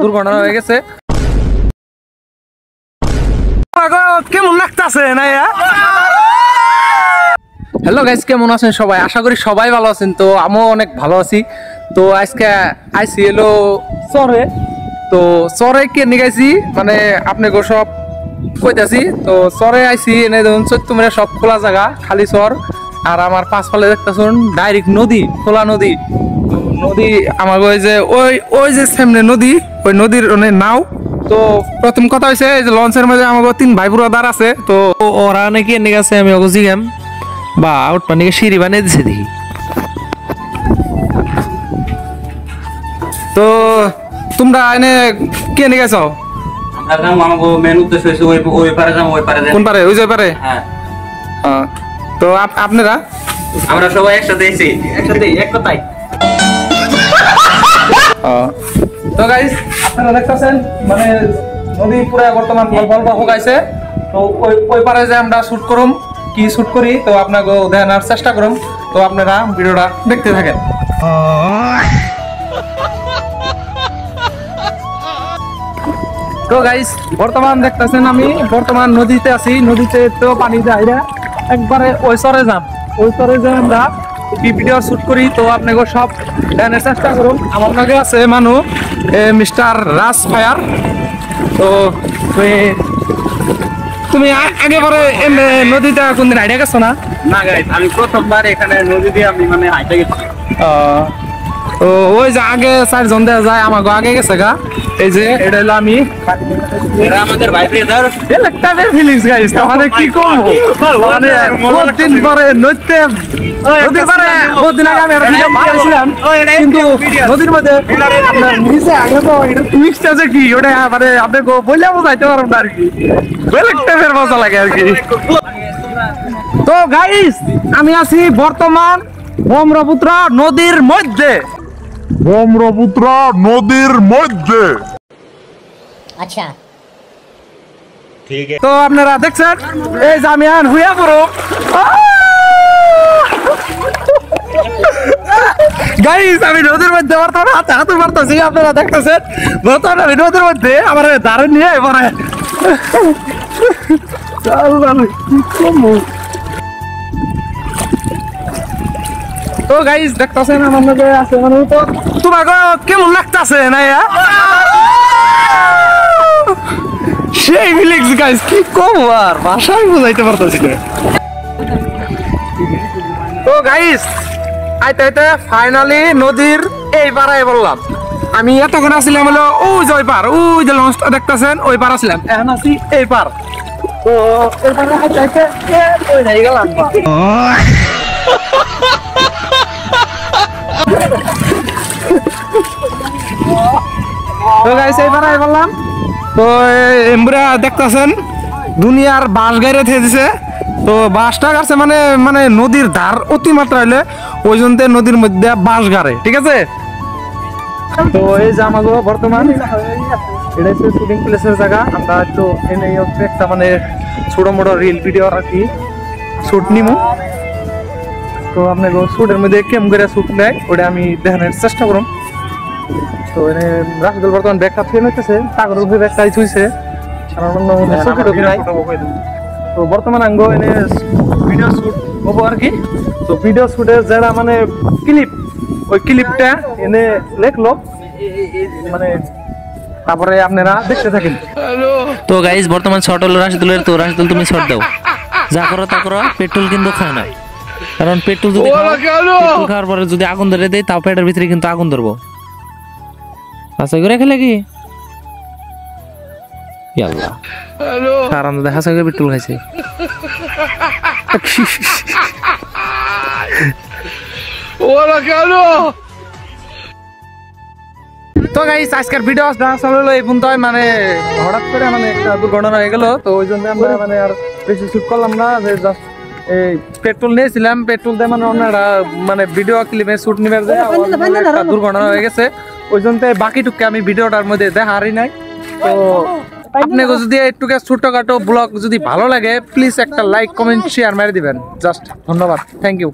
দুর্ঘটনা হয়ে গেছে। কেমন লাগতেছে না? হ্যালো গাইস, কেমন আছেন সবাই? আশা করি সবাই ভালো আছেন। তো আমিও অনেক ভালো আছি। তো আজকে আইসি এলো চরে। তো চরে কে নিগাইছি মানে আপনাকে সব কইতাছি। তো চরে আইসি এনে দেখুন চৈত্যমেরা সব খোলা জায়গা, খালি চর। আর আমার পাঁচপালে দেখতেছুন ডাইরেক্ট নদী, খোলা নদী। নদী আমার ওই যে ওই যে সামনে নদী, ওই নদীর নাও। তো প্রথম কথা হয়েছে যে লঞ্চের মাঝে আমাকে 3 ভাই ব্রাদার আছে। তো ওরা নাকি এনে গেছে, আমি ওকে জিগাম বা আউট পানিকে সিঁড়ি বানিয়ে দিছে দেখি। তো তোমরা এনে কে নিয়ে গেছো? কোন পারে? ওই যে পারে। তো আপনারা? আমরা সবাই একসাথে এসেছি, একসাথে এক কথাই। তো গাইস আপনারা দেখতেছেন মানে নদী পুরো বর্তমান ফল হোকাইছে। তো ওই পারে যে আমরা শুট করুম, কি শুট করি তো আপনাকে দেখানোর চেষ্টা করুম। তো আপনারা ভিডিওটা দেখতে থাকেন। তো গাইস বর্তমান দেখতেছেন আমি বর্তমান নদীতে আছি। নদীতে তো পানি যায় না, একবারে ওই চরে যাম। ওই চরে যে আমরা ভিডিও শুট করি তো আপনাকে সব দেখানোর চেষ্টা করুন। আমার লগে আছে মানুষ মিস্টার রাজ ফায়ার। তো তুমি আগে পরে নদীটা কোনদিন হাইটে গেছো না? না গাইস, আমি প্রথমবার এখানে নদী দিয়ে আমি মানে হাইটে গেছি। তো ওই যে আগে 4 জন দেওয়া যায়, আমাকে আগে গেছে গা। এই যে এটা হলো আমি, এরা আমাদের ভাই ব্রাদার। এলাকার ফিলিংস গাইস। মানে কি করব, মানে বহুদিন পরে নদীতে নদীর পারে বহুদিন আগে আমি একটা ভিডিও বানিয়েছিলাম, কিন্তু নদীর মধ্যে আপনার নিচে আগে তো এটা টুইস্টটা যে কি ওটা মানে আপনাকে বললে বোঝাইতে পারবো না আর কি। একটা ফের মজা লাগে আর কি। তো গাইস আমি আছি বর্তমান ব্রহ্মপুত্র নদীর মধ্যে। ব্রহ্মপুত্র নদীর মধ্যে। আচ্ছা ঠিক আছে। তো আপনারা দেখছেন এই যে আমি আন হুইয়া পড়ো গাইস। আমি নদীর মধ্যে বর্তমানে হাতে হাতে মারতেছি, আপনারা দেখতেছেন। বর্তমানে আমি নদীর মধ্যে আমার দাঁড়ে নিয়ে এবারে তো গাইস দেখতেছেন আমার লগে আছে মানে। তো তোমাকে কেমন লাগতেছে না? সেই ফিলিংস গাইস, কি কম আর ভাষায় বুঝাইতে পারতেছি না। তো গাইস আইতে আইতে ফাইনালি নদীর এই পাড়ায় বললাম। আমি এতক্ষণ আসছিলাম হলো ওই যে ওই পার, ওই যে লঞ্চটা দেখতেছেন ওই পার আসছিলাম, এখন আছি এই পার। তো এই পারে আইতে আইতে ওই নাই গেলাম। তো গাইস এই পাড়ায় বললাম। তো এমরা দেখতেছেন দুনিয়ার বাঁশ গাড়ি থেকে দিছে। তো বাঁশটা গাছে মানে মানে নদীর ধার অতিমাত্রা হইলে ওই জন্য নদীর মধ্যে বাঁশ গাড়ে, ঠিক আছে। তো এই যে আমাকে বর্তমান এটা হচ্ছে শুটিং প্লেসের জায়গা। আমরা তো এনে একটা মানে ছোট মোটো রিল ভিডিও আর কি শুট নিমু। তো আপনাকে শুটের মধ্যে কেমন করে শুট নেয় ওটা আমি দেখানোর চেষ্টা করুন। তো এনে রাশিদুল বর্তমান ব্যাগটা ফেল হইতেছে, টাকার উপরে ব্যাগটাই ছুঁইছে, চোখে ঢুকি নাই। তো বর্তমান আঙ্গ এনে ভিডিও শুট হবো আর কি। তো ভিডিও শুটের যারা মানে ক্লিপ, ওই ক্লিপটা এনে লেখলো মানে তারপরে আপনারা দেখতে থাকেন। তো গাইস বর্তমান শর্ট হলো রাশিদুলের। তো রাশিদুল তুমি শর্ট দাও, যা করো তা করো। পেট্রোল কিন্তু খায় না, কারণ পেট্রোল যদি পেট্রোল খাওয়ার পরে যদি আগুন ধরে দেয় তাও পেটের ভিতরে কিন্তু আগুন ধরবো। হাসা করে খেলে কি আল্লাহ কারণ দেখা যায় পেট্রোল খাইছে। তো গাইস আজকের ভিডিও আসলে এই পর্যন্ত। মানে হঠাৎ করে মানে একটা দুর্ঘটনা হয়ে গেল, তো ওই জন্য আমরা মানে আর বেশি শুট করলাম না। যে জাস্ট এই পেট্রোল নিয়েছিলাম, পেট্রোল দিয়ে মানে ওনারা মানে ভিডিও ক্লিপে শুট নিবে যে একটা দুর্ঘটনা হয়ে গেছে, ওই জন্য বাকিটুকু আমি ভিডিওটার মধ্যে দেখারই নাই। তো আপনাকে যদি একটুকে ছোটখাটো ব্লগ যদি ভালো লাগে প্লিজ একটা লাইক কমেন্ট শেয়ার মেরে দিবেন। জাস্ট ধন্যবাদ, থ্যাংক ইউ।